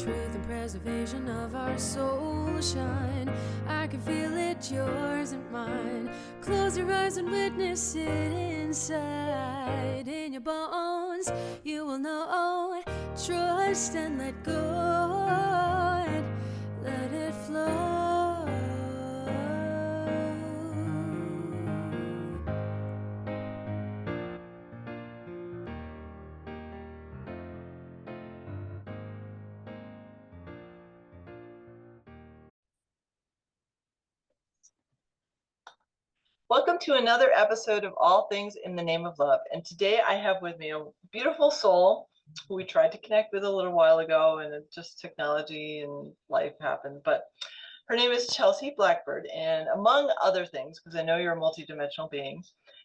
truth and preservation of our soul shine. I can feel it, yours and mine. Close your eyes and witness it inside. In your bones, you will know. Trust and let go, and let it flow. Welcome to another episode of All Things in the Name of Love. And today I have with me a beautiful soul who we tried to connect with a little while ago, and it just technology and life happened. But her name is Chelsea Blackbird. And among other things, because I know you're a multidimensional being,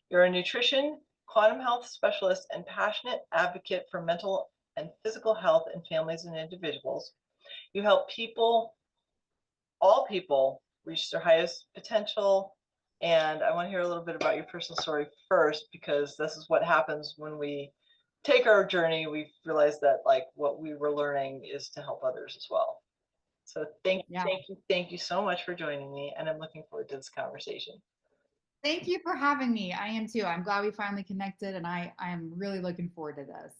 you're a nutrition, quantum health specialist, and passionate advocate for mental and physical health in families and individuals. You help people, all people, reach their highest potential. And I want to hear a little bit about your personal story first, because this is what happens when we take our journey. We realize that like what we were learning is to help others as well. So thank you so much for joining me, and I'm looking forward to this conversation. Thank you for having me. I am too. I'm glad we finally connected, and I am really looking forward to this.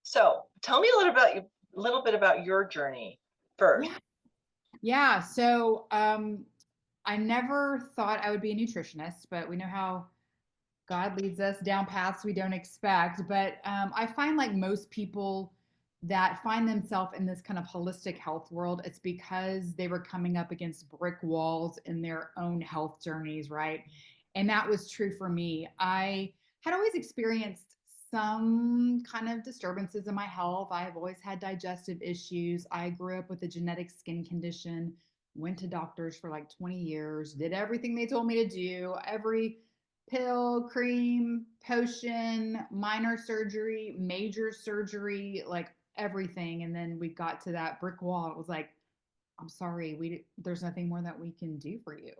So tell me a little bit about your journey first. Yeah. So I never thought I would be a nutritionist, but we know how God leads us down paths we don't expect. But I find like most people that find themselves in this kind of holistic health world, it's because they were coming up against brick walls in their own health journeys, right? And that was true for me. I had always experienced some kind of disturbances in my health. I've always had digestive issues. I grew up with a genetic skin condition, went to doctors for like 20 years, did everything they told me to do, every pill, cream, potion, minor surgery, major surgery, like everything. And then we got to that brick wall. It was like, I'm sorry, there's nothing more that we can do for you.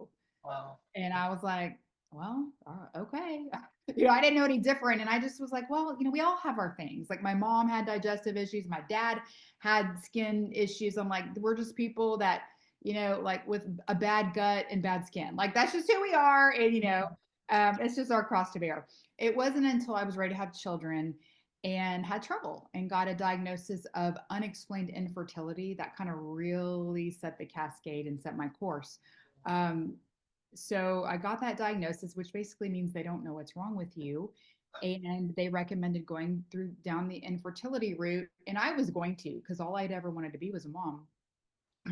Wow. And I was like, well, okay. I didn't know any different. And I just was like, well, we all have our things. Like my mom had digestive issues. My dad had skin issues. I'm like, we're just people that, like with a bad gut and bad skin. Like that's just who we are. And, it's just our cross to bear. It wasn't until I was ready to have children and had trouble and got a diagnosis of unexplained infertility that kind of really set the cascade and set my course. So I got that diagnosis, which basically means they don't know what's wrong with you. And they recommended going down the infertility route. And I was going to, because all I'd ever wanted to be was a mom.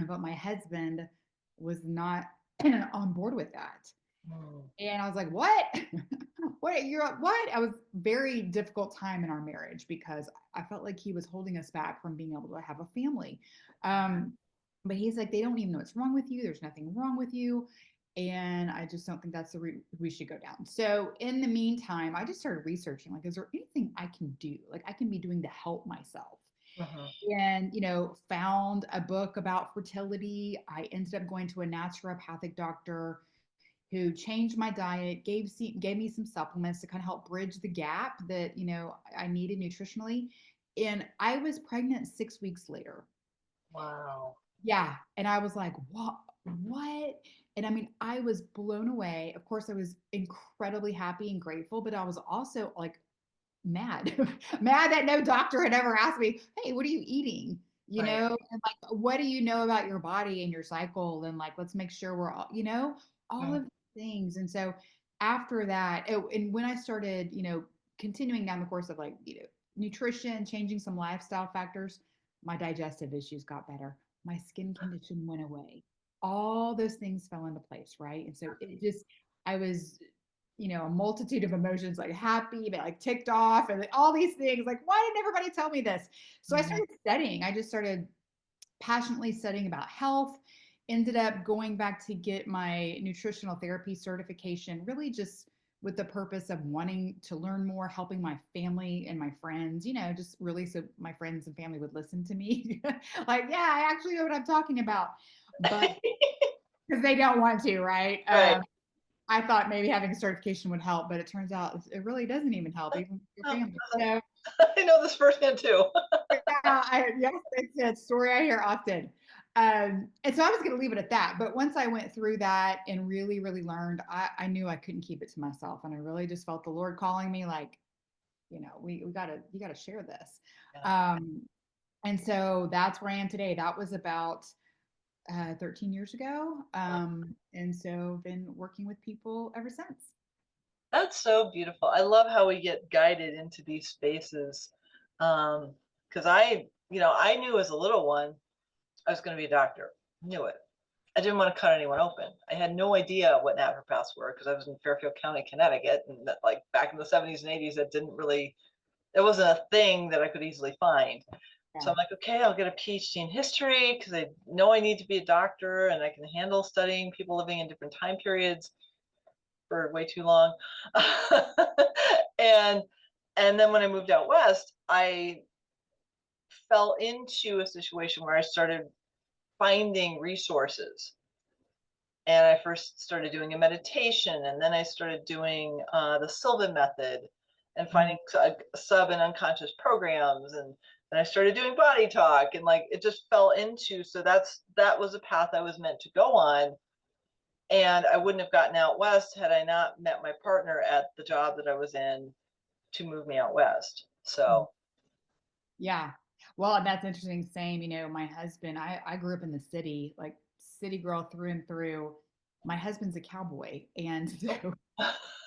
But my husband was not on board with that. And I was like, what? What? I was very difficult time in our marriage because I felt like he was holding us back from being able to have a family. But he's like, they don't even know what's wrong with you. There's nothing wrong with you. And I just don't think that's the route we should go down. So in the meantime, I just started researching, like, is there anything I can do? Like I can be doing to help myself. And, found a book about fertility. I ended up going to a naturopathic doctor who changed my diet, gave me some supplements to kind of help bridge the gap that, I needed nutritionally. And I was pregnant 6 weeks later. Wow. Yeah. And I was like, what? And I mean, I was blown away. Of course, I was incredibly happy and grateful, but I was also like mad, mad that no doctor had ever asked me, hey, what are you eating? And like, what do you know about your body and your cycle? And like, let's make sure we're all, all of things. And so after that, and when I started, continuing down the course of like, nutrition, changing some lifestyle factors, my digestive issues got better. My skin condition went away. All those things fell into place, right? And so I was, a multitude of emotions, like happy, but like ticked off, and like all these things. Like, why didn't everybody tell me this? So I started studying. I just started passionately studying about health. Ended up going back to get my nutritional therapy certification, really just with the purpose of wanting to learn more, helping my family and my friends, just really so my friends and family would listen to me. Like, yeah, I actually know what I'm talking about. But because they don't want to, right? I thought maybe having a certification would help, but it turns out it really doesn't even help, even your family. So, I know this firsthand too. yeah, Yes, it's a story I hear often. And so I was going to leave it at that. But once I went through that and really, really learned, I knew I couldn't keep it to myself. And I really just felt the Lord calling me like, we gotta, you gotta share this. Yeah. Um, and so that's where I am today. That was about 13 years ago. And so been working with people ever since. That's so beautiful. I love how we get guided into these spaces. Because I knew as a little one I was going to be a doctor. Knew it. I didn't want to cut anyone open. I had no idea what naturopaths were because I was in Fairfield County, Connecticut, and that, like back in the 70s and 80s, it wasn't a thing that I could easily find. So Yeah. I'm like, okay, I'll get a PhD in history because I know I need to be a doctor and I can handle studying people living in different time periods for way too long. and and then when I moved out west, I fell into a situation where I started finding resources. And I first started doing a meditation, and then I started doing the Sylvan method and Mm. finding sub and unconscious programs. And then I started doing body talk, and like it just fell into. So that was a path I was meant to go on. And I wouldn't have gotten out west had I not met my partner at the job that I was in to move me out west. Mm. So, Yeah. Well, and that's interesting. Same, my husband, I grew up in the city, like city girl through and through. My husband's a cowboy. And so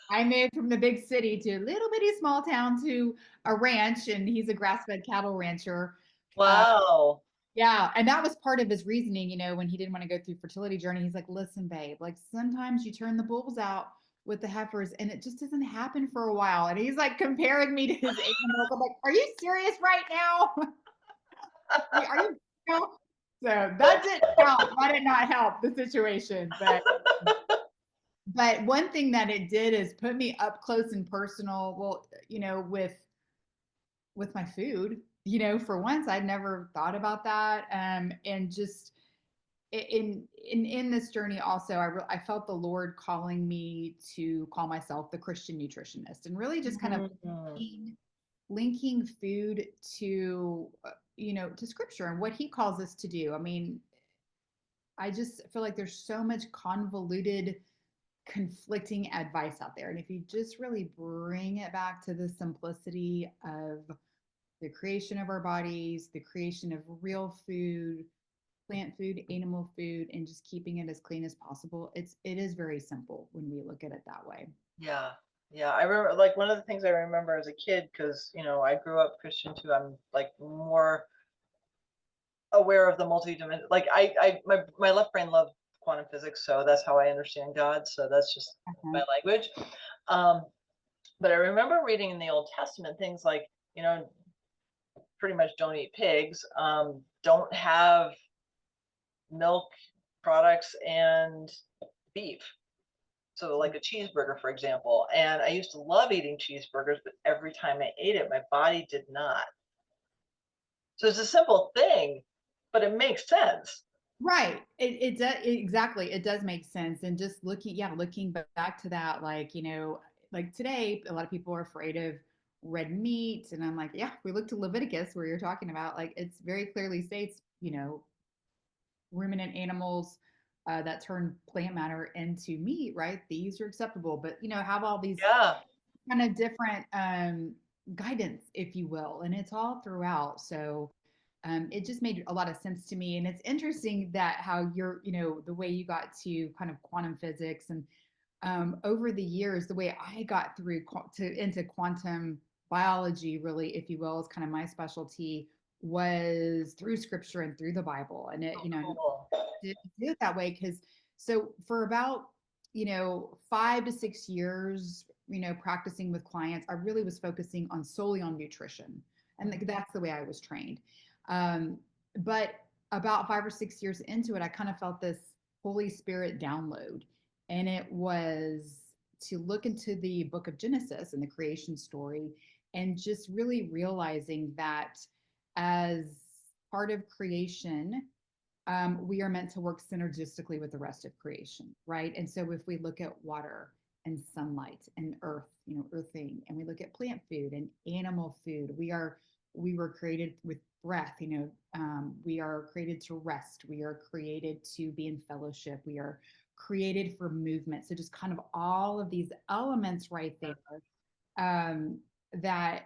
I moved from the big city to a little bitty small town to a ranch, and he's a grass-fed cattle rancher. Uh, wow. yeah, and that was part of his reasoning, when he didn't want to go through fertility journey. He's like, "Listen, babe, like sometimes you turn the bulls out with the heifers, and it just doesn't happen for a while." And he's like comparing me to his animals. I'm like, "Are you serious right now? Are you?" So that didn't help. That did not help the situation, but one thing that it did is put me up close and personal. Well, with my food. For once, I'd never thought about that. And just in this journey, also, I felt the Lord calling me to call myself the Christian nutritionist, and really just kind of Mhm. linking food to to Scripture and what He calls us to do. I mean, I just feel like there's so much convoluted, conflicting advice out there. And if you just really bring it back to the simplicity of the creation of our bodies, the creation of real food, plant food, animal food, and just keeping it as clean as possible, it is very simple when we look at it that way. Yeah. Yeah. I remember like one of the things I remember as a kid, because, I grew up Christian too. I'm like more aware of the multi-dimensional, like my left brain loved quantum physics. So that's how I understand God. So that's just Uh-huh. my language. Um, but I remember reading in the Old Testament things like, you know, pretty much don't eat pigs, don't have milk products and beef. So like a cheeseburger, for example. And I used to love eating cheeseburgers, but every time I ate it, my body did not. So it's a simple thing, but it makes sense. Right. It does exactly. It does make sense. And just looking back to that, like, like today, a lot of people are afraid of red meat. And I'm like, yeah, if we look to Leviticus, where you're talking about, like, it's very clearly states, ruminant animals that turn plant matter into meat, right? These are acceptable, but have all these Yeah. kind of different guidance, if you will, and it's all throughout. So it just made a lot of sense to me, and it's interesting that how the way you got to kind of quantum physics, and over the years, the way I got through into quantum biology, really, if you will, is kind of my specialty, was through scripture and through the Bible, and it Oh, cool. do it that way because so for about 5 to 6 years practicing with clients, I really was focusing on solely on nutrition, and that's the way I was trained. um, but about 5 or 6 years into it, I kind of felt this Holy Spirit download, and it was to look into the book of Genesis and the creation story, and just really realizing that as part of creation, we are meant to work synergistically with the rest of creation, right? And so if we look at water and sunlight and earth, earthing, and we look at plant food and animal food, we are we were created with breath, we are created to rest, we are created to be in fellowship, we are created for movement. So just kind of all of these elements right there, that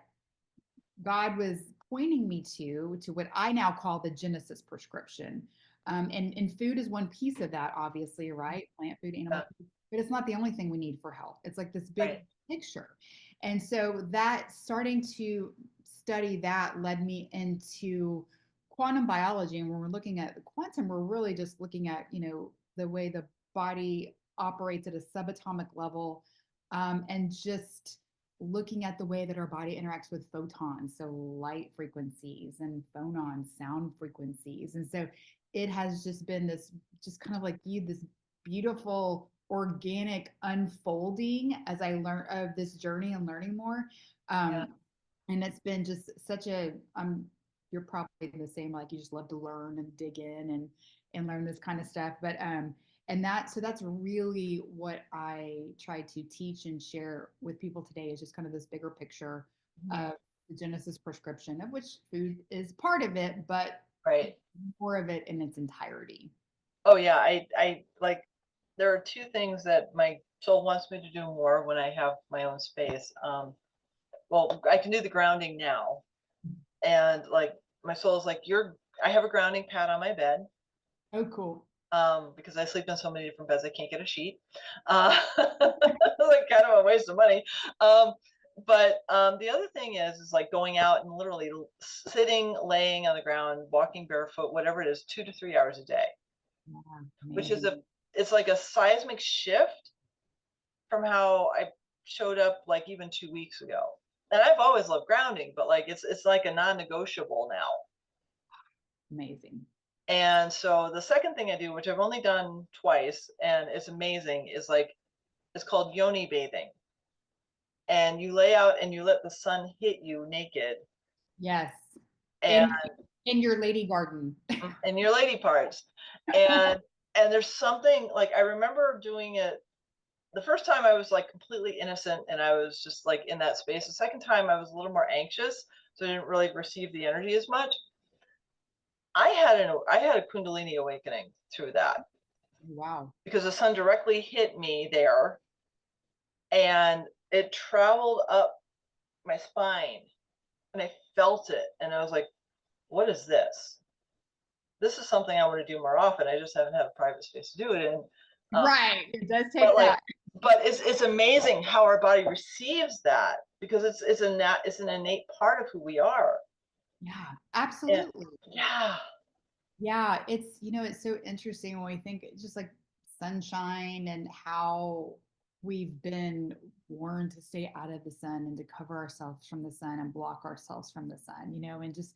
God was pointing me to what I now call the Genesis prescription. And food is one piece of that, obviously, right? Plant food, animal food, but it's not the only thing we need for health. It's like this big Right. picture. And so that starting to study that led me into quantum biology. And when we're looking at the quantum, we're really just looking at, the way the body operates at a subatomic level, and just looking at the way that our body interacts with photons, so light frequencies, and phonons, sound frequencies. And so it has just been this, just kind of like this beautiful organic unfolding as I learn of this journey and learning more. Yeah. And it's been just such a, you're probably the same, like you just love to learn and dig in and learn this kind of stuff. But and that's really what I try to teach and share with people today, is just kind of this bigger picture of the Genesis prescription, of which food is part of it, but Right. more of it in its entirety. Oh yeah, I like, there are two things that my soul wants me to do more when I have my own space. Well, I can do the grounding now, and like my soul is like, I have a grounding pad on my bed, Oh, cool. because I sleep in so many different beds, I can't get a sheet. Like kind of a waste of money. But the other thing is like going out and literally sitting, laying on the ground, walking barefoot, whatever it is, 2 to 3 hours a day, Yeah, which is amazing. it's like a seismic shift from how I showed up like even 2 weeks ago. And I've always loved grounding, but like it's like a non-negotiable now. Amazing. And so the second thing I do, which I've only done twice and it's amazing, is like, it's called yoni bathing. And you lay out and you let the sun hit you naked, Yes. and In your lady garden. in your lady parts. And there's something like, I remember doing it the first time I was like completely innocent and I was just like in that space. The second time I was a little more anxious, so I didn't really receive the energy as much. I had a Kundalini awakening through that, Wow. because the sun directly hit me there and it traveled up my spine and I felt it and I was like, what is this? This is something I want to do more often. I just haven't had a private space to do it in. Right. It does take But like, that. but it's amazing how our body receives that, because it's an innate part of who we are. Yeah, And absolutely. yeah, Yeah, it's so interesting when we think just like sunshine and how we've been warned to stay out of the sun and to cover ourselves from the sun and block ourselves from the sun, and just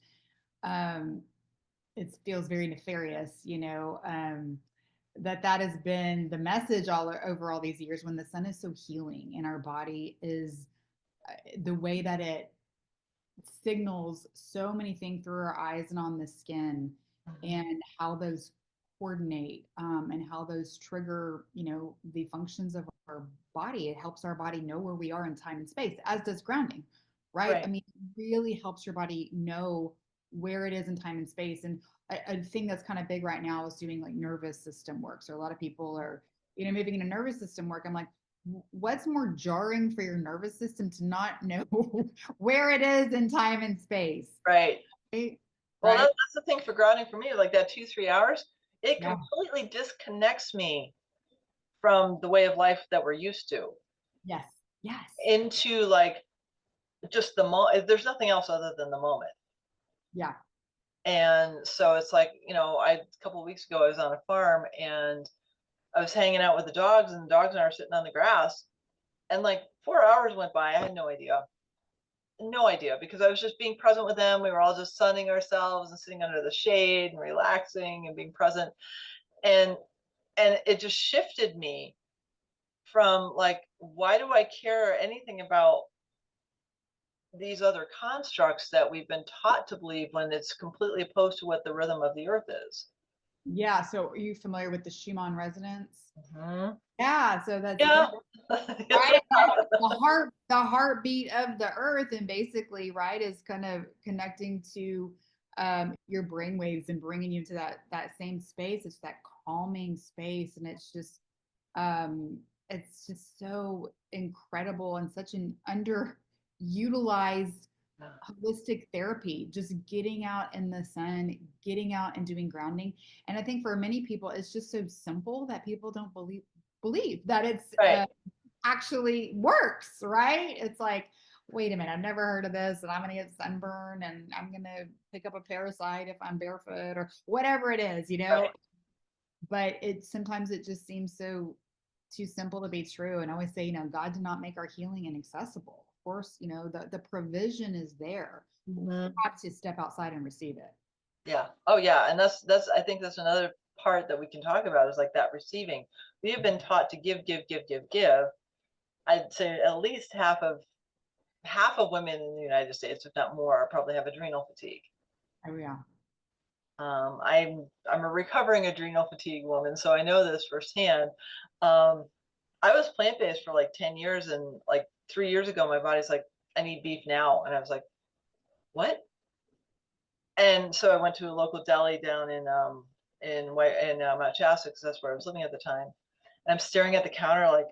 um it feels very nefarious, that has been the message over all these years, when the sun is so healing and our body is the way that it signals so many things through our eyes and on the skin, and how those coordinate, and how those trigger the functions of our body. It helps our body know where we are in time and space, as does grounding, right? I right, mean, it really helps your body know where it is in time and space. And a thing that's kind of big right now is doing like nervous system work. So a lot of people are moving into nervous system work. I'm like, what's more jarring for your nervous system to not know where it is in time and space, right. right? Well, Right? that's the thing for grounding for me. Like that 2 3 hours, it Yeah. completely disconnects me from the way of life that we're used to, Yes. Yes. into like just the moment. There's nothing else other than the moment. Yeah. And so it's like, a couple of weeks ago, I was on a farm and I was hanging out with the dogs, and the dogs and I were sitting on the grass, and like 4 hours went by. I had no idea, because I was just being present with them. We were all just sunning ourselves and sitting under the shade and relaxing and being present. And it just shifted me from like, why do I care anything about these other constructs that we've been taught to believe, when it's completely opposed to what the rhythm of the earth is? Yeah. So are you familiar with the Schumann resonance? Hmm. Yeah, so that's Yeah. right. The heartbeat of the earth, and basically, right, is kind of connecting to your brain waves and bringing you to that same space. It's that calming space, and it's just so incredible and such an underutilized holistic therapy, just getting out in the sun, getting out and doing grounding. And I think for many people it's just so simple that people don't believe that it's Right. actually works, right? It's like, wait a minute, I've never heard of this, and I'm going to get sunburn, and I'm going to pick up a parasite if I'm barefoot or whatever it is, Right. but sometimes it just seems so too simple to be true. And I always say, God did not make our healing inaccessible. Of course, the provision is there. We Mhm. have to step outside and receive it. Yeah. Oh yeah. And that's I think that's another part that we can talk about is like that receiving. We have been taught to give, give, give, give, give. I'd say at least half of women in the United States, if not more, probably have adrenal fatigue. Oh yeah. I'm a recovering adrenal fatigue woman, so I know this firsthand. Um, I was plant-based for like 10 years, and like 3 years ago, my body's like, I need beef now. And I was like, what? And so I went to a local deli down in Mount Shasta, because that's where I was living at the time. And I'm staring at the counter like,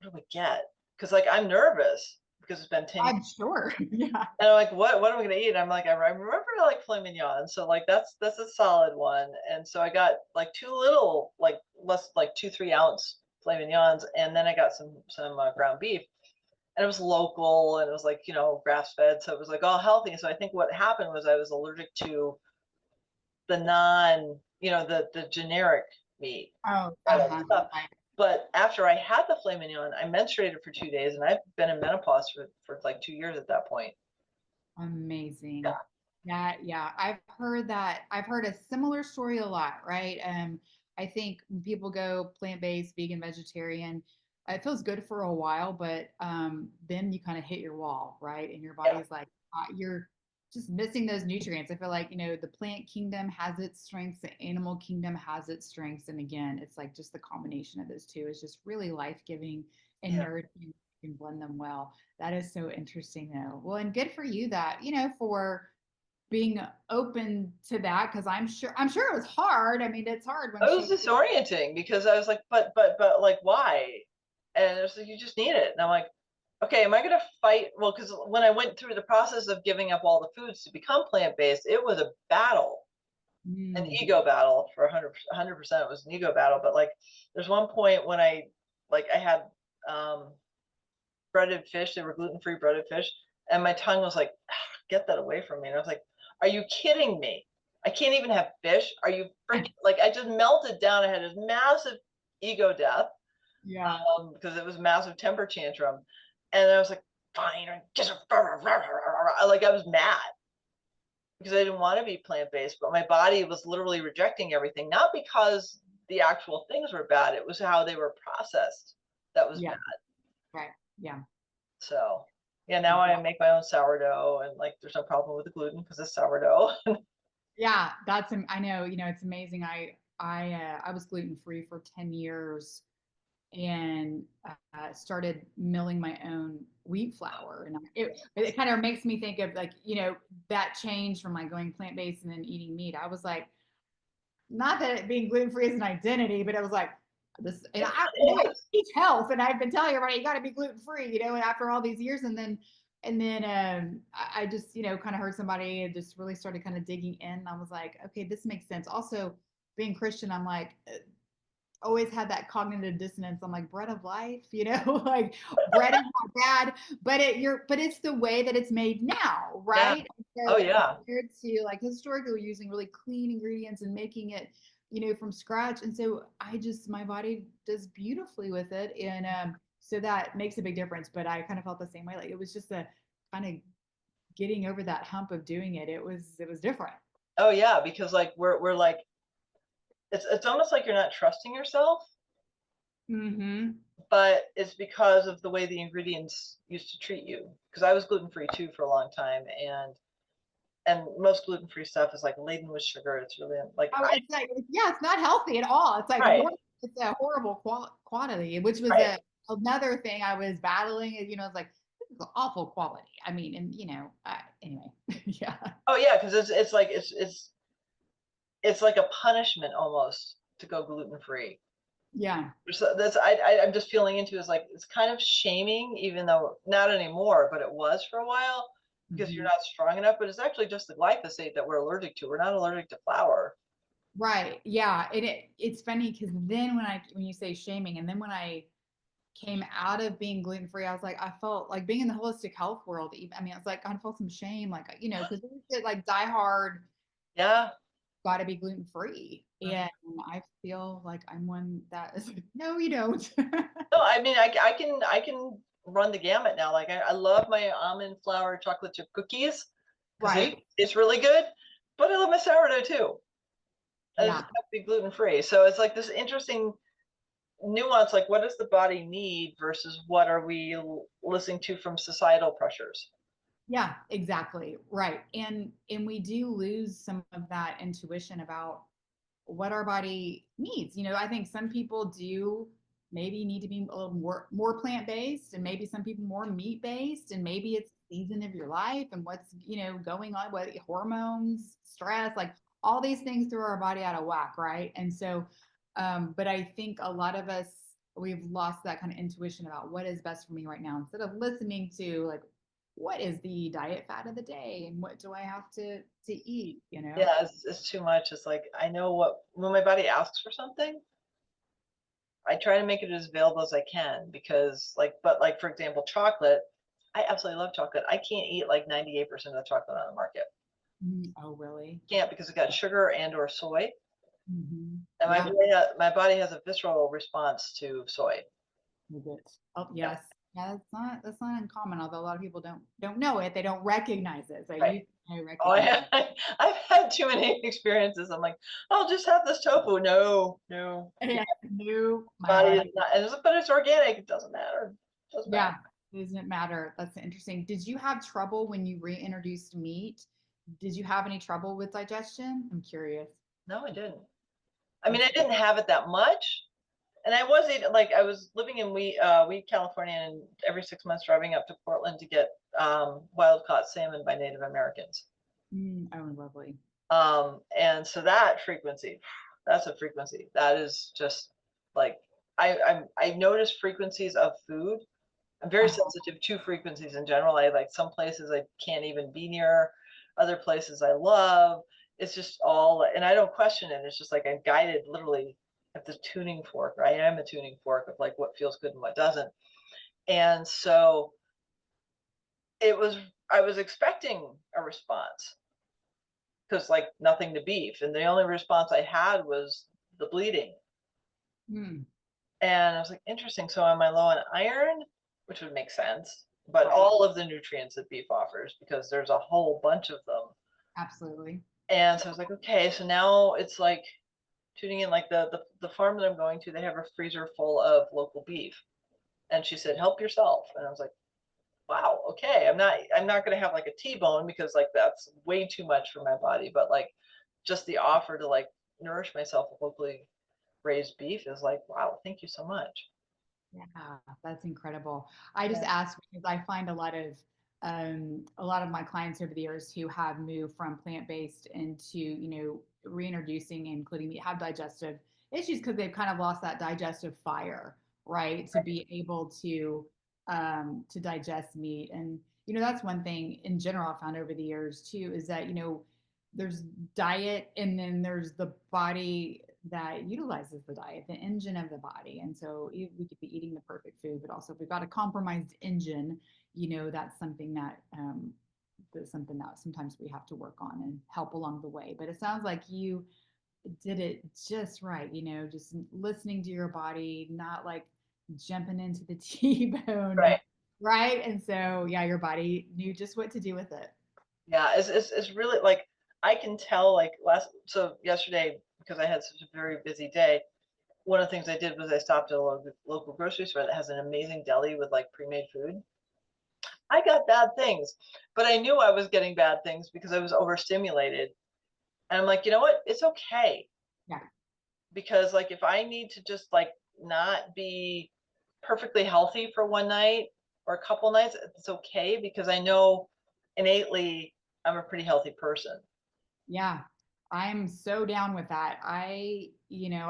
what do we get? Because like I'm nervous because it's been 10 years. I'm sure. Yeah. And I'm like, what am I gonna eat? And I'm like, I remember I like filet mignon, so like that's a solid one. And so I got like two little, like less like 2-3 ounce filet mignons, and then I got some ground beef, and it was local, and it was like grass fed, so it was like all healthy. So I think what happened was I was allergic to the non, the generic meat, Oh, all that uh-huh. stuff. But after I had the filet mignon, I menstruated for 2 days, and I've been in menopause for like 2 years at that point. Amazing. Yeah. Yeah, yeah. I've heard that. I've heard a similar story a lot, right? I think when people go plant-based, vegan, vegetarian, it feels good for a while, but then you kind of hit your wall, right? And your Yeah. body's like, you're just missing those nutrients. I feel like, the plant kingdom has its strengths, the animal kingdom has its strengths. And again, it's like just the combination of those two is just really life-giving and Yeah. nourishing. You can blend them well. That is so interesting, though. Well, and good for you that, for being open to that, because I'm sure it was hard. I mean, it's hard when It was she. disorienting because I was like, but like, why? And it was like, you just need it. And I'm like, okay, am I going to fight? Well, because when I went through the process of giving up all the foods to become plant-based, it was a battle, an Mm, ego battle for 100%. It was an ego battle. But like, there's one point when I had breaded fish. They were gluten-free breaded fish, and my tongue was like, get that away from me. And I was like, are you kidding me? I can't even have fish. Are you freaking, like, I just melted down. I had this massive ego death yeah. because it was a massive temper tantrum. And I was like, fine, like I was mad because I didn't want to be plant-based, but my body was literally rejecting everything, not because the actual things were bad. It was how they were processed that was Yeah. bad. Right. Yeah. So yeah, now I make my own sourdough, and like there's no problem with the gluten because it's sourdough. Yeah. I know, it's amazing. I was gluten free for 10 years and started milling my own wheat flour. And it kind of makes me think of like, that change from like going plant based and then eating meat. I was like, not that it being gluten free is an identity, but it was like this. And I teach health, and I've been telling everybody you got to be gluten free, and after all these years, and then I just kind of heard somebody and just really started kind of digging in. And I was like, okay, this makes sense. Also, being Christian, I'm like, always had that cognitive dissonance. I'm like, bread of life, like bread is not bad, but it's the way that it's made now, Yeah. right? So Oh yeah. compared to like historically, we're using really clean ingredients and making it, from scratch. And so my body does beautifully with it, and so that makes a big difference. But I kind of felt the same way. Like it was just a kind of getting over that hump of doing it. It was different. Oh yeah, because like we're like it's almost like you're not trusting yourself, Mm-hmm. but it's because of the way the ingredients used to treat you. Because I was gluten free too for a long time, and most gluten free stuff is like laden with sugar. It's really like Oh, it's like, yeah, it's not healthy at all. It's like right. it's a horrible quality, which was Right. another thing I was battling. It's like this is awful quality. I mean, and anyway, yeah, Oh yeah, because it's like it's like a punishment almost to go gluten free. yeah. So I'm just feeling into is like it's kind of shaming, even though not anymore, but it was for a while because you're Mhm. not strong enough. But it's actually just the glyphosate that we're allergic to. We're not allergic to flour. Right. Yeah. And it's funny because then when you say shaming, and then when I came out of being gluten free, I was like, I felt like being in the holistic health world. I mean, I was like, I felt some shame, like, because we said like die hard, Yeah. got to be gluten free. And I feel like I'm one that is like, no, you don't. No, I mean I can run the gamut now. Like I love my almond flour chocolate chip cookies because Right. it's really good, but I love my sourdough too. And it's Yeah. have to be gluten free. So it's like this interesting nuance, like what does the body need versus what are we listening to from societal pressures? Yeah, exactly. Right. And we do lose some of that intuition about what our body needs. I think some people do maybe need to be a little more plant-based, and maybe some people more meat-based, and maybe it's the season of your life and what's, going on, what hormones, stress, like all these things throw our body out of whack, right? And so but I think a lot of us, we've lost that kind of intuition about what is best for me right now, instead of listening to like what is the diet fad of the day and what do I have to eat. Yeah, it's too much. It's like I know what when my body asks for something, I try to make it as available as I can because but like for example, chocolate, I absolutely love chocolate. I can't eat like 98% of the chocolate on the market. Oh, really? Can't because it got sugar and or soy. And Yeah, my body has a visceral response to soy. with it. Oh, Yeah. yes. Yeah, that's not uncommon. Although a lot of people don't know it, they don't recognize it. So Right. I Oh, recognize. I've had too many experiences. I'm like, I'll just have this tofu. No, no. Yeah, new my Body body. is not, but it's organic. It doesn't matter. It doesn't matter. Yeah, doesn't matter. That's interesting. Did you have trouble when you reintroduced meat? Did you have any trouble with digestion? I'm curious. No, I didn't. I mean, That's I didn't have it that much. And I was eating, like, I was living in Wheat, California, and every 6 months driving up to Portland to get wild caught salmon by Native Americans. oh, lovely. And so that frequency, that's a frequency. That is just like, I notice frequencies of food. I'm very Uh-huh. sensitive to frequencies in general. I like some places I can't even be near, other places I love. It's just all, and I don't question it. It's just like I'm guided literally at the tuning fork. Right? I am a tuning fork of like what feels good and what doesn't. And so it was, I was expecting a response because like nothing to beef. And the only response I had was the bleeding. Hmm. And I was like, interesting. So am I low on iron? Which would make sense, but Right. all of the nutrients that beef offers, because there's a whole bunch of them. Absolutely. And so I was like, okay, so now it's like tuning in, like the farm that I'm going to, they have a freezer full of local beef. And she said, help yourself. And I was like, wow, okay. I'm not gonna have like a T-bone because like that's way too much for my body, but like just the offer to like nourish myself with locally raised beef is like, wow, thank you so much. Yeah, that's incredible. I just Yeah. asked because I find a lot of my clients over the years who have moved from plant-based into, reintroducing and including meat have digestive issues because they've kind of lost that digestive fire, right? To be able to digest meat. And that's one thing in general I found over the years too, is that, there's diet and then there's the body that utilizes the diet, the engine of the body. And so we could be eating the perfect food, but also if we've got a compromised engine, that's something that sometimes we have to work on and help along the way. But it sounds like you did it just right, just listening to your body, not like jumping into the T-bone and Right. right. And so yeah, your body knew just what to do with it. Yeah, it's really like I can tell like yesterday because I had such a very busy day. One of the things I did was I stopped at a local grocery store that has an amazing deli with like pre-made food. I got bad things, but I knew I was getting bad things because I was overstimulated. And I'm like, you know what? It's okay. Yeah. because like if I need to just like not be perfectly healthy for one night or a couple nights, it's okay because I know innately I'm a pretty healthy person. Yeah, I'm so down with that. I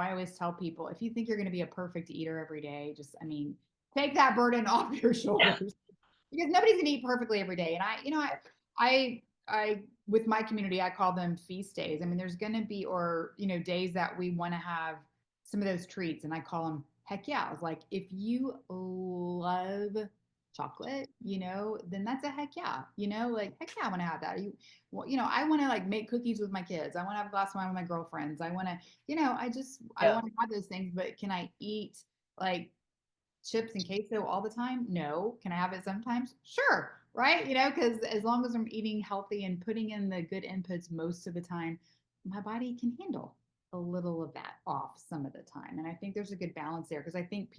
always tell people if you think you're going to be a perfect eater every day, just, I mean, take that burden off your Yeah. shoulders because nobody's going to eat perfectly every day. And I, with my community, I call them feast days. I mean, there's going to be, or, days that we want to have some of those treats, and I call them, heck yeah. I was like, if you love chocolate, then that's a heck yeah, like, heck yeah, I want to have that. Well, I want to like make cookies with my kids. I want to have a glass of wine with my girlfriends. I want to, I Yeah. want to have those things, but can I eat like chips and queso all the time? No. Can I have it sometimes? Sure. Right. Because as long as I'm eating healthy and putting in the good inputs most of the time, my body can handle a little of that off some of the time. And I think there's a good balance there because I think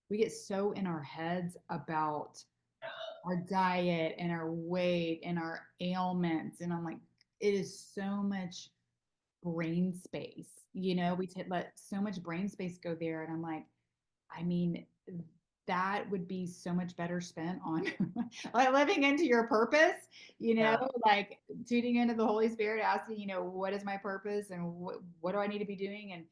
we get so in our heads about our diet and our weight and our ailments. And I'm like, it is so much brain space. We let so much brain space go there. And I'm like, I mean, that would be so much better spent on like living into your purpose, Yeah. like tuning into the Holy Spirit, asking, what is my purpose and what do I need to be doing? And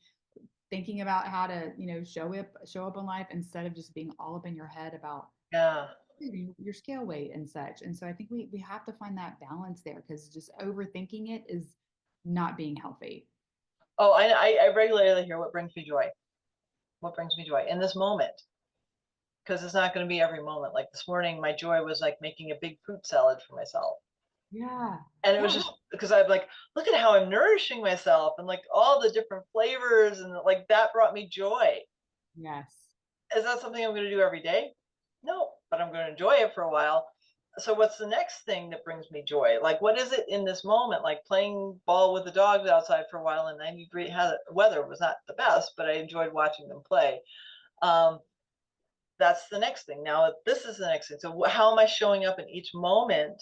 thinking about how to, show up in life instead of just being all up in your head about Yeah. your scale weight and such. And so I think we have to find that balance there because just overthinking it is not being healthy. Oh, I regularly hear what brings me joy. What brings me joy in this moment? Because it's not going to be every moment. Like this morning, my joy was like making a big fruit salad for myself. Yeah. And it was Yeah. just because I'm like, look at how I'm nourishing myself and like all the different flavors. And like that brought me joy. Yes. Is that something I'm going to do every day? No, but I'm going to enjoy it for a while. So what's the next thing that brings me joy? Like what is it in this moment? Like playing ball with the dogs outside for a while in 90-degree weather was not the best, but I enjoyed watching them play. Um, that's the next thing. Now this is the next thing. So how am I showing up in each moment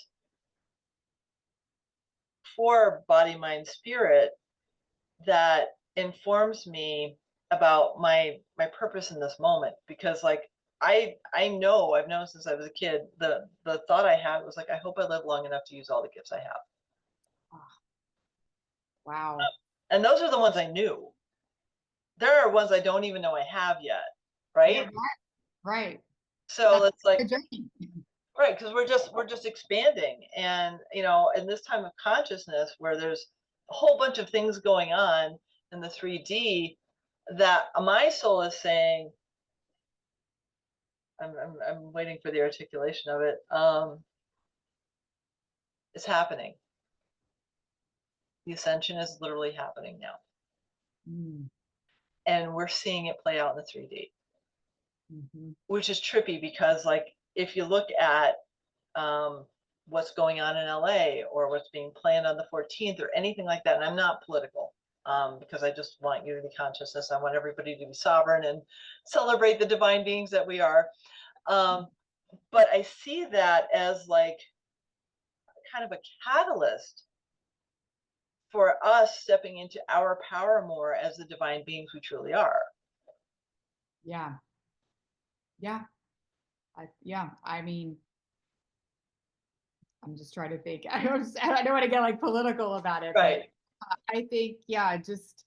for body, mind, spirit that informs me about my purpose in this moment? Because like I know, I've known since I was a kid, the thought I had was like, I hope I live long enough to use all the gifts I have. Oh, wow. And those are the ones I knew. There are ones I don't even know I have yet, Yeah, right? right. So That's it's like, the journey. right, because we're just expanding. And in this time of consciousness where there's a whole bunch of things going on in the 3D, that my soul is saying, I'm waiting for the articulation of it. It's happening. The ascension is literally happening now. Mm, And we're seeing it play out in the 3D, mhm. which is trippy because like if you look at um, what's going on in LA or what's being planned on the 14th or anything like that, and I'm not political, because I just want unity consciousness. I want everybody to be sovereign and celebrate the divine beings that we are. Um, but I see that as like kind of a catalyst for us stepping into our power more as the divine beings we truly are. Yeah. Yeah. I mean, I'm just trying to think. I don't want to get like political about it, but Right. I think, yeah, just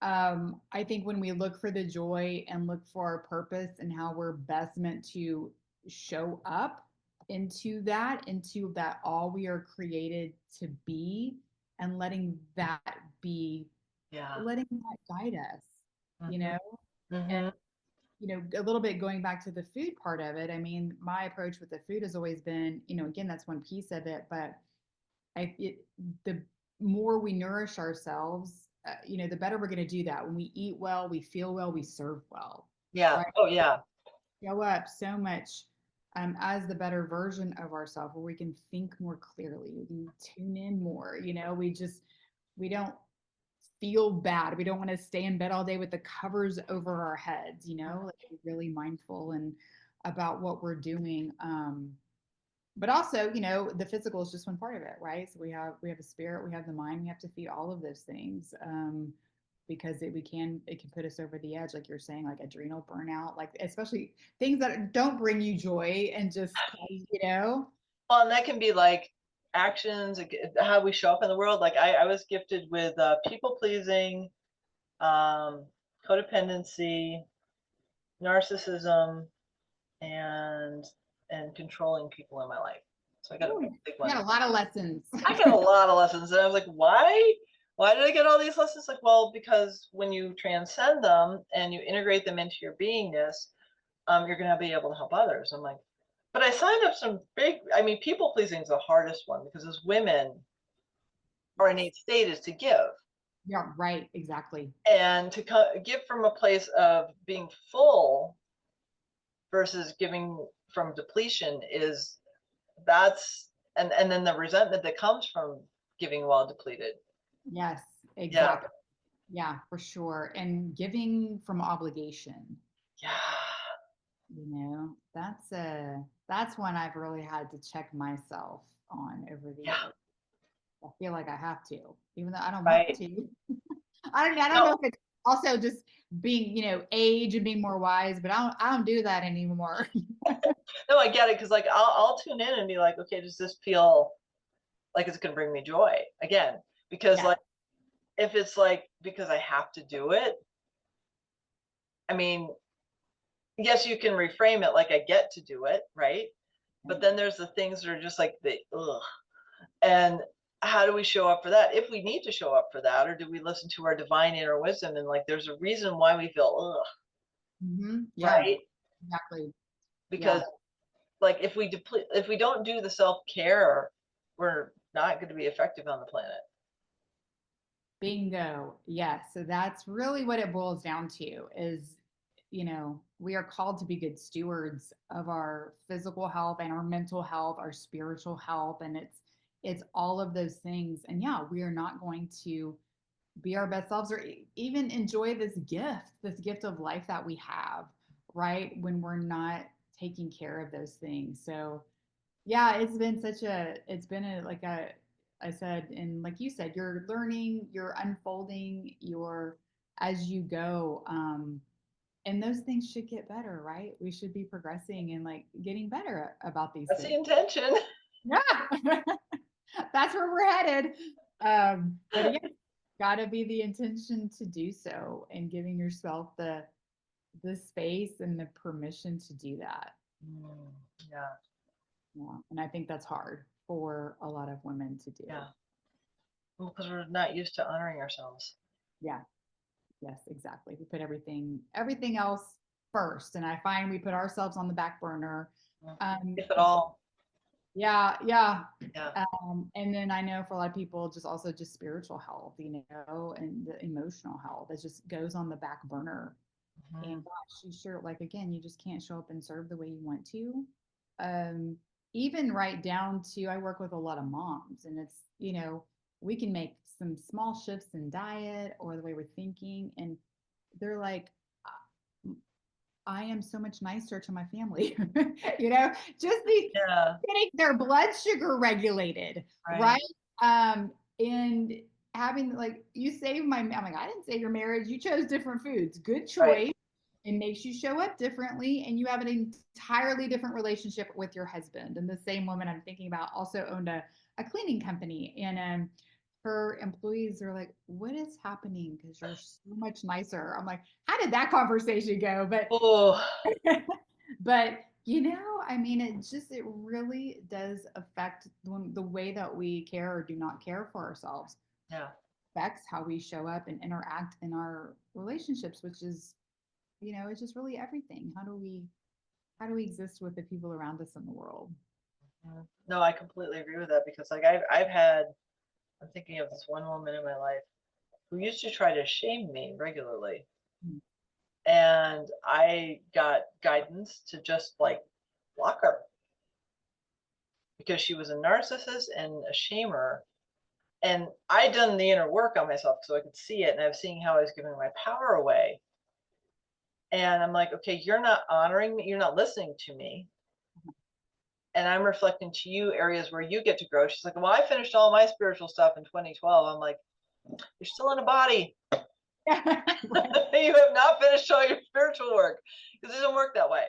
I think when we look for the joy and look for our purpose and how we're best meant to show up into that all we are created to be, and Yeah. letting that guide us, you Mm-hmm. know? And, Mm-hmm. a little bit going back to the food part of it. I mean, my approach with the food has always been, again, that's one piece of it, but the more we nourish ourselves, the better we're going to do that. When we eat well, we feel well, we serve well, Yeah. right? Oh yeah. Show up so much as the better version of ourselves, where we can think more clearly, we can tune in more. We don't feel bad. We don't want to stay in bed all day with the covers over our heads. Like, be really mindful and about what we're doing. But also, the physical is just one part of it, right? So we have a spirit, we have the mind, we have to feed all of those things. because it can put us over the edge, like you're saying, like adrenal burnout, like especially things that don't bring you joy and just cause, Well, and that can be like actions, how we show up in the world. Like I was gifted with people pleasing, codependency, narcissism, and controlling people in my life. So I got a Ooh, big you one. got a lot of lessons. I got a lot of lessons, and I was like, why? Why did I get all these lessons? Like, well, because when you transcend them and you integrate them into your beingness, you're going to be able to help others. I'm like, but I signed up some big. I mean, people pleasing is the hardest one because as women, our Yes. innate state is to give, Yeah, right, exactly. and to give from a place of being full versus giving from depletion is that's and then the resentment that comes from giving while depleted. Yes, Yeah. exactly. Yeah, for sure. And giving from obligation, Yeah. that's one I've really had to check myself on over the Yeah. years. I feel like I have to, even though I don't want Right. to. I don't know No, if it's also just being, age and being more wise, but I don't do that anymore. no, I get it because like I'll tune in and be like, okay, does this feel like it's gonna bring me joy again? Because Yeah. like if it's like because I have to do it, I mean, yes, you can reframe it like I get to do it, right? But then there's the things that are just like the ugh. And how do we show up for that? If we need to show up for that, or do we listen to our divine inner wisdom and like there's a reason why we feel ugh, Yeah, right? exactly. Because Yeah. like if we don't do the self-care, we're not going to be effective on the planet. Bingo. Yes. So that's really what it boils down to is, we are called to be good stewards of our physical health and our mental health, our spiritual health. And it's all of those things. And yeah, we are not going to be our best selves or even enjoy this gift of life that we have, right? When we're not taking care of those things. So yeah, it's been a like a I said, and like you said, you're learning, you're unfolding, you're as you go. And those things should get better, right? We should be progressing and like getting better about these That's the things. intention. Yeah, that's where we're headed. But again, gotta be the intention to do so and giving yourself the space and the permission to do that. Yeah. Yeah. And I think that's hard for a lot of women to do. Yeah. Well, because we're not used to honoring ourselves. Yeah. Yes, exactly. We put everything else first. And I find we put ourselves on the back burner. If at all. Yeah, yeah. Yeah. And then I know for a lot of people, just also just spiritual health, and the emotional health that just goes on the back burner. And gosh, you sure, like again, you just can't show up and serve the way you want to. Um, Even right down to I work with a lot of moms, and it's, we can make some small shifts in diet or the way we're thinking, and they're like, I am so much nicer to my family, just Yeah. getting their blood sugar regulated, Right. right? And having like you saved I'm like, I didn't save your marriage. You chose different foods. Good Right. choice. It makes you show up differently, and you have an entirely different relationship with your husband. And the same woman I'm thinking about also owned a cleaning company, and her employees are like, "What is happening? Because you're so much nicer." I'm like, "How did that conversation go?" Oh, But I mean, it really does affect the way that we care or do not care for ourselves, yeah. affects how we show up and interact in our relationships, which is, it's just really everything. How do we exist with the people around us in the world? No, I completely agree with that because like I'm thinking of this one woman in my life who used to try to shame me regularly. Mm. And I got guidance to just like block her because she was a narcissist and a shamer. And I'd done the inner work on myself so I could see it, and I was seeing how I was giving my power away. And I'm like, okay, you're not honoring me, you're not listening to me. And I'm reflecting to you areas where you get to grow. She's like, well, I finished all my spiritual stuff in 2012. I'm like, you're still in a body. Right. You have not finished all your spiritual work, because it doesn't work that way.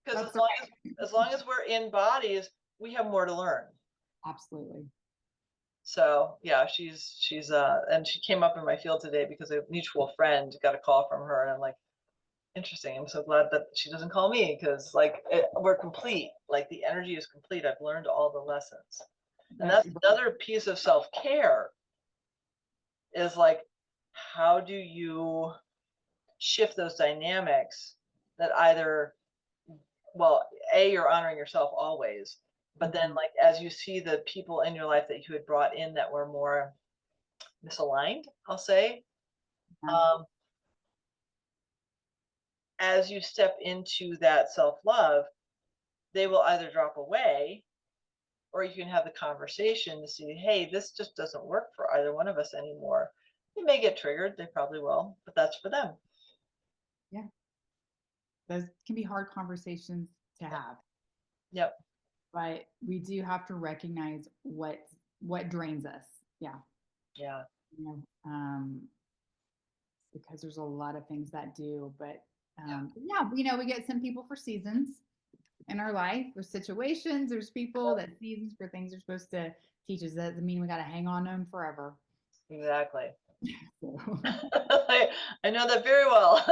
Because That's as long as we're in bodies, we have more to learn. absolutely. So yeah, she's and she came up in my field today because a mutual friend got a call from her, and I'm like, interesting. I'm so glad that she doesn't call me, because like we're complete. Like the energy is complete. I've learned all the lessons, and That- that's another piece of self-care. Is like, how do you shift those dynamics that either, well, you're honoring yourself always, but then Mhm. like as you see the people in your life that you had brought in that were more misaligned, I'll say, Yeah. um, as you step into that self-love, they will either drop away, or you can have the conversation to see, hey, this just doesn't work for either one of us anymore. They may get triggered, they probably will, but that's for them. Yeah. Those can be hard conversations to have, Yep. but we do have to recognize what drains us. Yeah. Yeah. You know, because there's a lot of things that do, but yeah, we get some people for seasons in our life. There's situations, there's people that seasons for things are supposed to teach us. That doesn't mean we got to hang on to them forever. Exactly. So, I know that very well.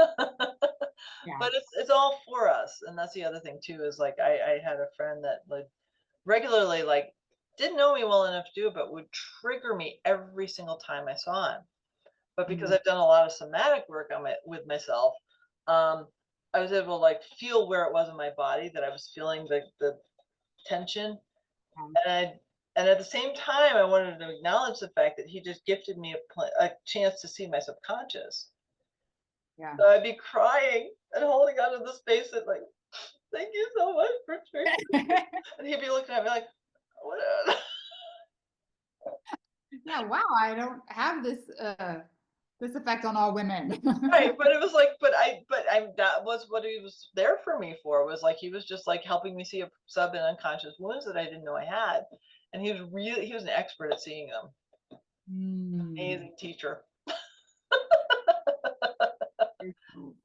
yeah. But it's all for us, and that's the other thing too. Is like I had a friend that like regularly, like, didn't know me well enough to do it, but would trigger me every single time I saw him. But because Mm, I've done a lot of somatic work on with myself, um, I was able to like feel where it was in my body that I was feeling the tension, yeah. and at the same time I wanted to acknowledge the fact that he just gifted me a chance to see my subconscious. Yeah. So I'd be crying and holding on to the space and like, thank you so much for triggering. And he'd be looking at me like, what? Yeah, wow, I don't have this effect on all women. Right, but it was like, that was what he was there for me for, was like he was just like helping me see a sub and unconscious wounds that I didn't know I had, and he was an expert at seeing them. Mm, Amazing teacher.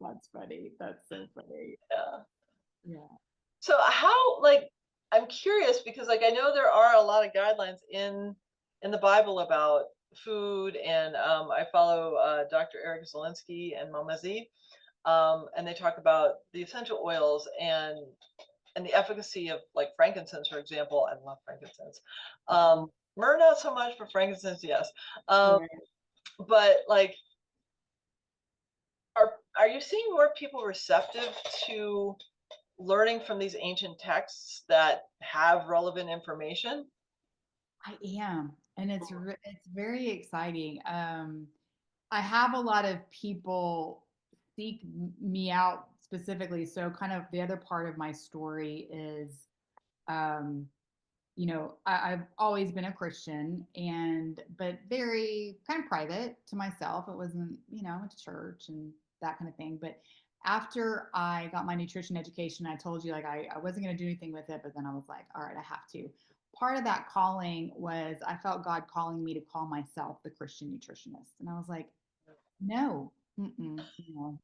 that's funny. That's so funny. Yeah. Yeah. So how, like, I'm curious because like I know there are a lot of guidelines in the Bible about food, and I follow Dr. Eric Zielinski and Mama Z, and they talk about the essential oils and the efficacy of like frankincense, for example. I love frankincense. Mhm. Myrrh not so much, but frankincense, yes. Um, Right. but like, are you seeing more people receptive to learning from these ancient texts that have relevant information? I am, and it's very exciting. I have a lot of people seek me out specifically. So, kind of the other part of my story is, um, I've always been a Christian, but very kind of private to myself. It wasn't, I went to church and that kind of thing. But after I got my nutrition education, I told you like I wasn't going to do anything with it, but then I was like, all right, I have to. Part of that calling was I felt God calling me to call myself the Christian nutritionist. And I was like, no, no.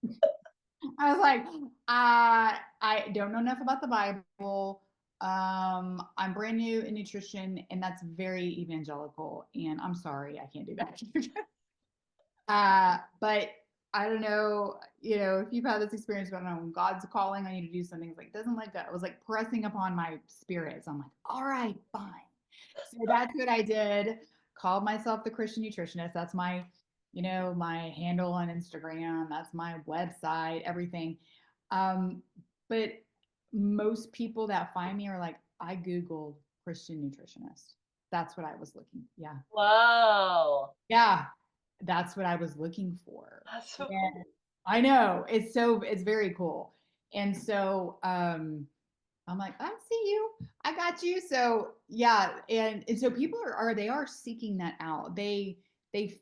I was like, I don't know enough about the Bible. I'm brand new in nutrition, and that's very evangelical. And I'm sorry, I can't do that. But I don't know, if you've had this experience, but I don't know, when God's calling on you to do something, it's like, it doesn't let go. It was like pressing upon my spirit. So I'm like, all right, fine. So that's what I did. Called myself the Christian nutritionist. That's my handle on Instagram. That's my website, everything. Um, but most people that find me are like, I Googled Christian nutritionist. That's what I was looking. Yeah. Wow, Yeah. That's what I was looking for. that's so And cool. I know it's very cool. And so I'm like, I see you. I got you. So yeah, and so people they are seeking that out. They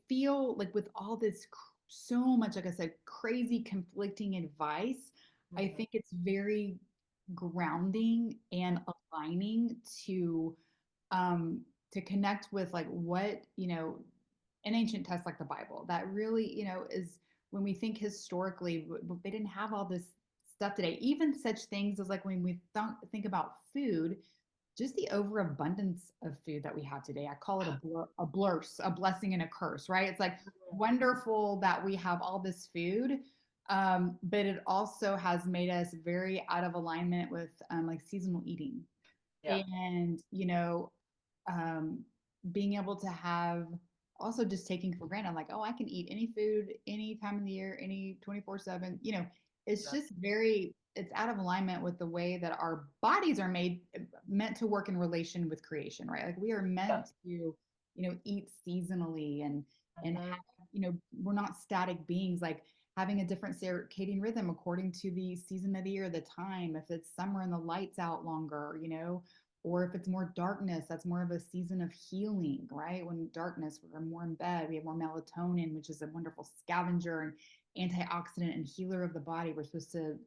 feel like with all this so much, like I said, crazy conflicting advice, I Mhm. think it's very grounding and aligning to connect with like what, an ancient text like the Bible that really, is when we think historically, they didn't have all this stuff today. Even such things as like when we think about food, just the overabundance of food that we have today. I call it a blurse, a blessing and a curse, right? It's like wonderful that we have all this food, but it also has made us very out of alignment with like seasonal eating. Yeah. And, um, being able to have also just taking for granted, like, oh, I can eat any food, any time of the year, any 24/7, it's Yeah. just it's out of alignment with the way that our bodies are meant to work in relation with creation, right? Like we are Yeah. meant to, eat seasonally and Mhm. have, we're not static beings, like having a different circadian rhythm according to the season of the year, the time. If it's summer and the lights out longer, or if it's more darkness, that's more of a season of healing, right? When darkness, we're more in bed, we have more melatonin, which is a wonderful scavenger and antioxidant and healer of the body. We're supposed to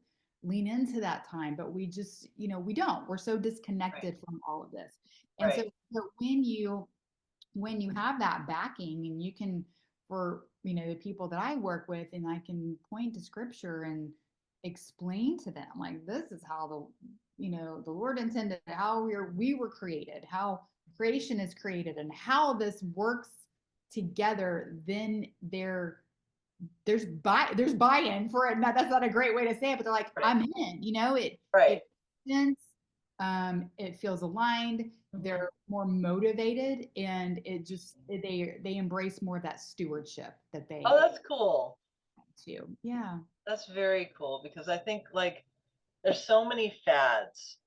lean into that time, but we just, we don't. We're so Right. disconnected from all of this. And so, Right. so when you have that backing and you can, for the people that I work with, and I can point to scripture and explain to them, like, this is how the Lord intended, how we were created, how creation is created, and how this works together, then there's buy-in for it. Now, that's not a great way to say it, but they're like, Right. I'm in, Right. it makes sense. It feels aligned. Mhm. They're more motivated, and they embrace more of that stewardship that Oh, they that's cool. to. Yeah. That's very cool because I think like there's so many fads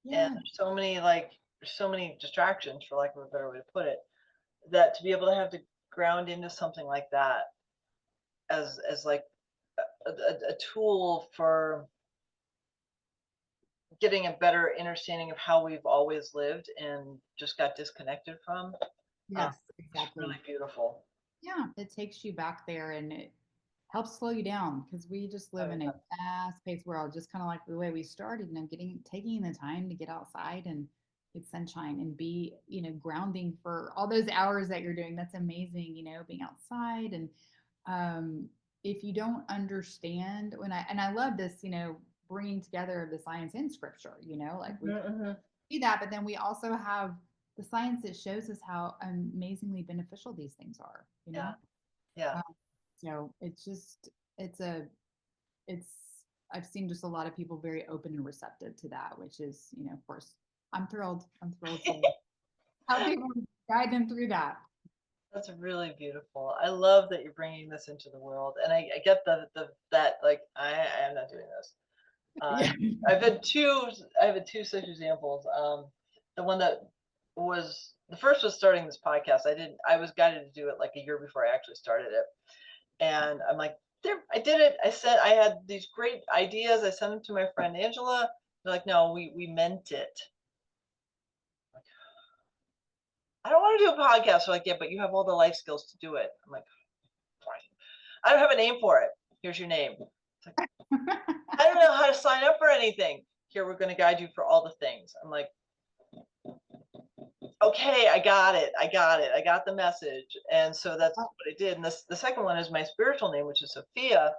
and Yeah. there's so many distractions, for lack of a better way to put it, that to be able to have to ground into something like that as like a tool for getting a better understanding of how we've always lived and just got disconnected from. Um, Yes, it's really exactly. beautiful. Yeah, it takes you back there, and it helps slow you down because we just Oh, live in a yeah. fast-paced world, just kind of like the way we started, taking the time to get outside and get sunshine and be, grounding for all those hours that you're doing. That's amazing, being outside. And if you don't understand, and I love this, bringing together the science and scripture, like we Mhm, mhm. see that, but then we also have the science that shows us how amazingly beneficial these things are, Yeah. Yeah. it's just it's a it's I've seen just a lot of people very open and receptive to that, which is, of course, I'm thrilled to help people, guide them through that. That's really beautiful. I love that you're bringing this into the world, and I get the that like I am not doing this. Uh, Yeah. I've had two. I've had two such examples. The one that was the first was starting this podcast. I didn't. I was guided to do it like a year before I actually started it, and I'm like, there. I did it. I had these great ideas. I sent them to my friend Angela. They're like, no, we meant it. I don't want to do a podcast. They're like, yeah, but you have all the life skills to do it. I'm like, fine. I don't have a name for it. Here's your name. It's like, I don't know how to sign up for anything. Here, we're going to guide you for all the things. I'm like, okay, I got it. I got it. I got the message. And so that's what I did. And the second one is my spiritual name, which is Sophia.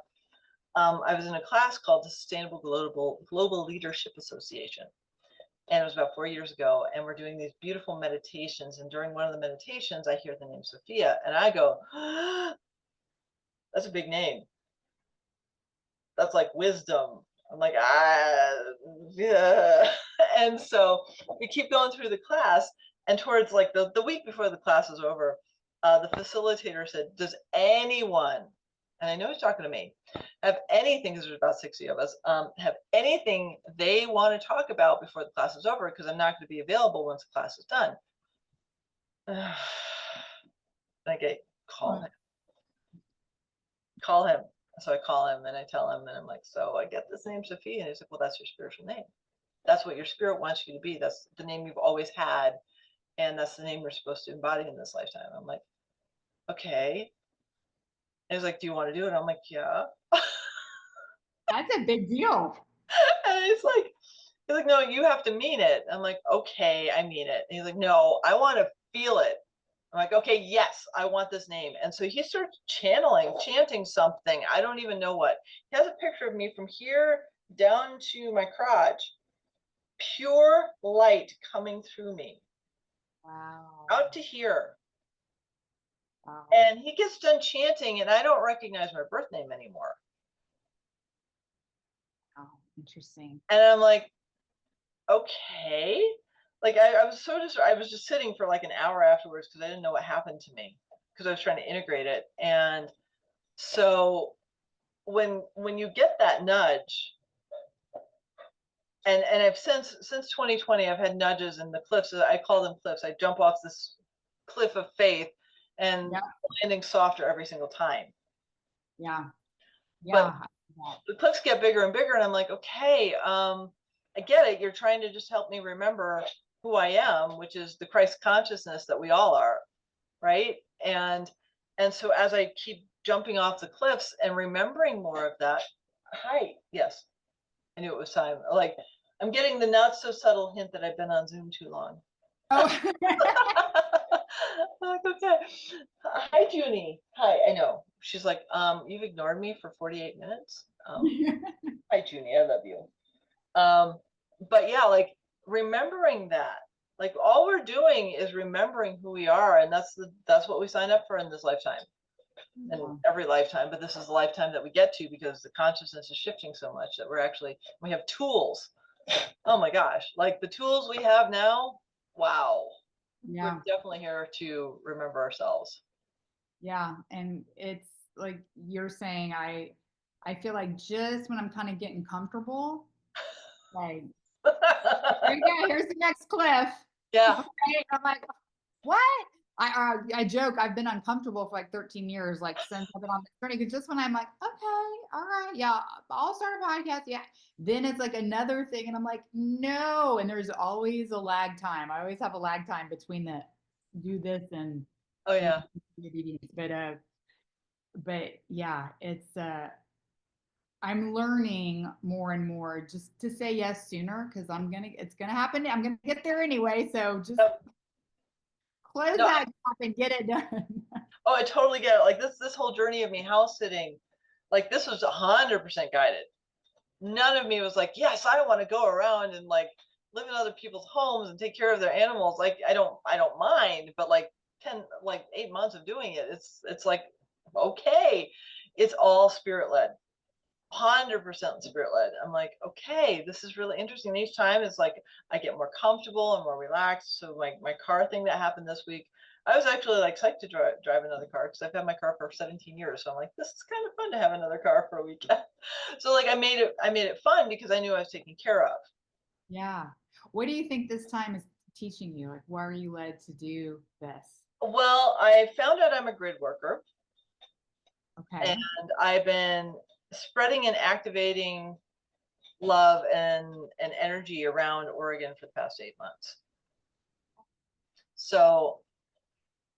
I was in a class called the Sustainable Global Leadership Association. And it was about 4 years ago. And we're doing these beautiful meditations. And during one of the meditations, I hear the name Sophia. And I go, that's a big name. That's like wisdom. I'm like, yeah. And so we keep going through the class. And towards like the week before the class is over, the facilitator said, does anyone, and I know he's talking to me, have anything, because there's about 60 of us, have anything they want to talk about before the class is over? Because I'm not going to be available once the class is done. I get, call him. Call him. So I call him and I tell him, and I'm like, so I get this name Sophia. And he's like, well, that's your spiritual name. That's what your spirit wants you to be. That's the name you've always had. And that's the name you're supposed to embody in this lifetime. I'm like, okay. And he's like, do you want to do it? I'm like, yeah. That's a big deal. And he's like, no, you have to mean it. I'm like, okay, I mean it. And he's like, no, I want to feel it. I'm like, okay, yes, I want this name. And so he starts chanting something. I don't even know what. He has a picture of me from here down to my crotch, pure light coming through me, Wow. out to here. Wow. And he gets done chanting, and I don't recognize my birth name anymore. Wow. Interesting. And I'm like, okay. Like I was I was just sitting for like an hour afterwards because I didn't know what happened to me because I was trying to integrate it. And so when you get that nudge, and I've since 2020 I've had nudges in the cliffs. I call them cliffs. I jump off this cliff of faith and Yeah. landing softer every single time. Yeah. But Yeah. the cliffs get bigger and bigger, and I'm like, okay, I get it. You're trying to just help me remember who I am, which is the Christ consciousness that we all are, right? And so as I keep jumping off the cliffs and remembering more of that, hi, yes, I knew it was time. Like I'm getting the not so subtle hint that I've been on Zoom too long. Oh. I'm like, okay. Hi, Junie. Hi, I know. She's like, you've ignored me for 48 minutes. Hi, Junie, I love you. But yeah, like remembering that, like all we're doing is remembering who we are, and that's what we sign up for in this lifetime, and every lifetime. But this is the lifetime that we get to because the consciousness is shifting so much that we have tools. Oh my gosh, like the tools we have now. Wow, Yeah. we're definitely here to remember ourselves. Yeah. And it's like you're saying, I feel like just when I'm kind of getting comfortable, like, here you go, here's the next cliff. Yeah. Okay. I'm like, what? I joke, I've been uncomfortable for like 13 years, like since I've been on this journey. Because just when I'm like, okay, all right, yeah, I'll start a podcast. Yeah. Then it's like another thing. And I'm like, no. And there's always a lag time. I always have a lag time between the do this and Oh yeah. obedience. But yeah, I'm learning more and more just to say yes sooner because it's gonna happen. I'm gonna get there anyway. So just Yep. close No, that gap and get it done. oh, I totally get it. Like this whole journey of me house sitting, like this was 100% guided. None of me was like, yes, I want to go around and like live in other people's homes and take care of their animals. Like I don't mind, but like 8 months of doing it, it's like, okay, it's all spirit led. 100% spirit led. I'm like, okay, this is really interesting. Each time it's like I get more comfortable and more relaxed. So my car thing that happened this week, I was actually like psyched to drive another car because I've had my car for 17 years. So I'm like, this is kind of fun to have another car for a weekend. So like I made it fun because I knew I was taken care of. Yeah. What do you think this time is teaching you? Like, why are you led to do this? Well, I found out I'm a grid worker, Okay. and I've been spreading and activating love and energy around Oregon for the past 8 months. So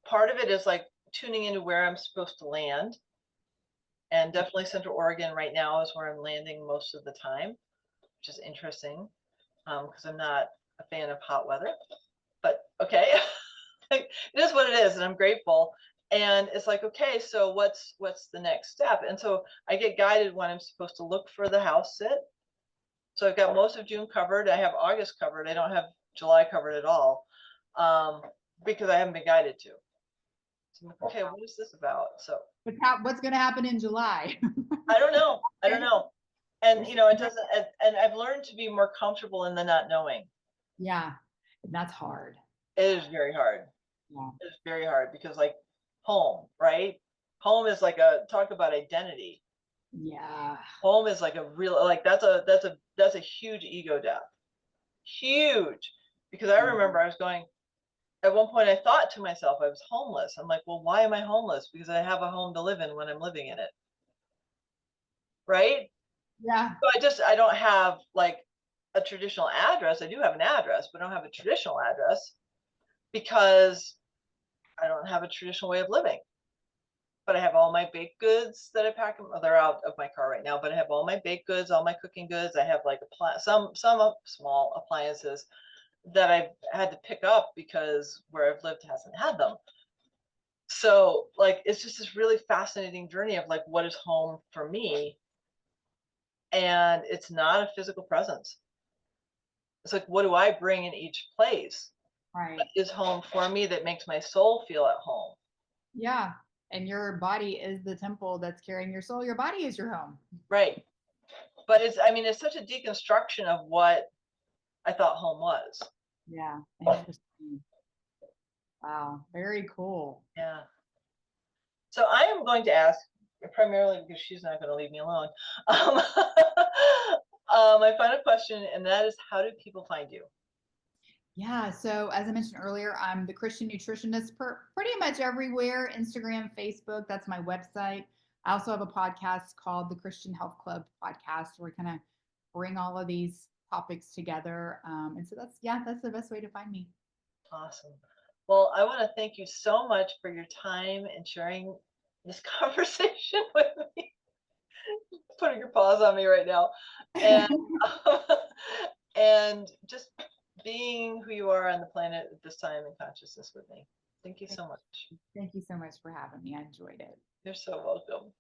part of it is like tuning into where I'm supposed to land. And definitely Central Oregon right now is where I'm landing most of the time, which is interesting because I'm not a fan of hot weather. But okay, it is what it is, and I'm grateful. And it's like, okay, so what's the next step? And so I get guided when I'm supposed to look for the house sit. So I've got most of June covered. I have August covered. I don't have July covered at all because I haven't been guided to. So I'm like, okay, what is this about? So What's going to happen in July? I don't know. I don't know. And it doesn't. And I've learned to be more comfortable in the not knowing. Yeah, that's hard. It is very hard. Yeah. It's very hard because like home, right? Home is like talk about identity. Yeah. Home is like a real like that's a huge ego death. Huge. Because I remember I was going, at one point I thought to myself I was homeless. I'm like, well, why am I homeless? Because I have a home to live in when I'm living in it. Right? Yeah. So I don't have like a traditional address. I do have an address, but I don't have a traditional address because I don't have a traditional way of living. But I have all my baked goods that I pack. Well, they're out of my car right now, but I have all my baked goods, all my cooking goods. I have like some small appliances that I've had to pick up because where I've lived hasn't had them. So like, it's just this really fascinating journey of like, what is home for me? And it's not a physical presence. It's like, what do I bring in each place? Right. What is home for me that makes my soul feel at home? Yeah. And your body is the temple that's carrying your soul. Your body is your home. Right. But it's, I mean, it's such a deconstruction of what I thought home was. Yeah. Interesting. Wow. Very cool. Yeah. So I am going to ask, primarily because she's not going to leave me alone, um, my final question, and that is, how do people find you? Yeah. So, as I mentioned earlier, I'm the Christian nutritionist pretty much everywhere: Instagram, Facebook. That's my website. I also have a podcast called the Christian Health Club Podcast, where we kind of bring all of these topics together. And so that's the best way to find me. Awesome. Well, I want to thank you so much for your time and sharing this conversation with me. Putting your paws on me right now, and and just being who you are on the planet at this time and consciousness with me. Thank you so much. Thank you so much for having me. I enjoyed it. You're so welcome.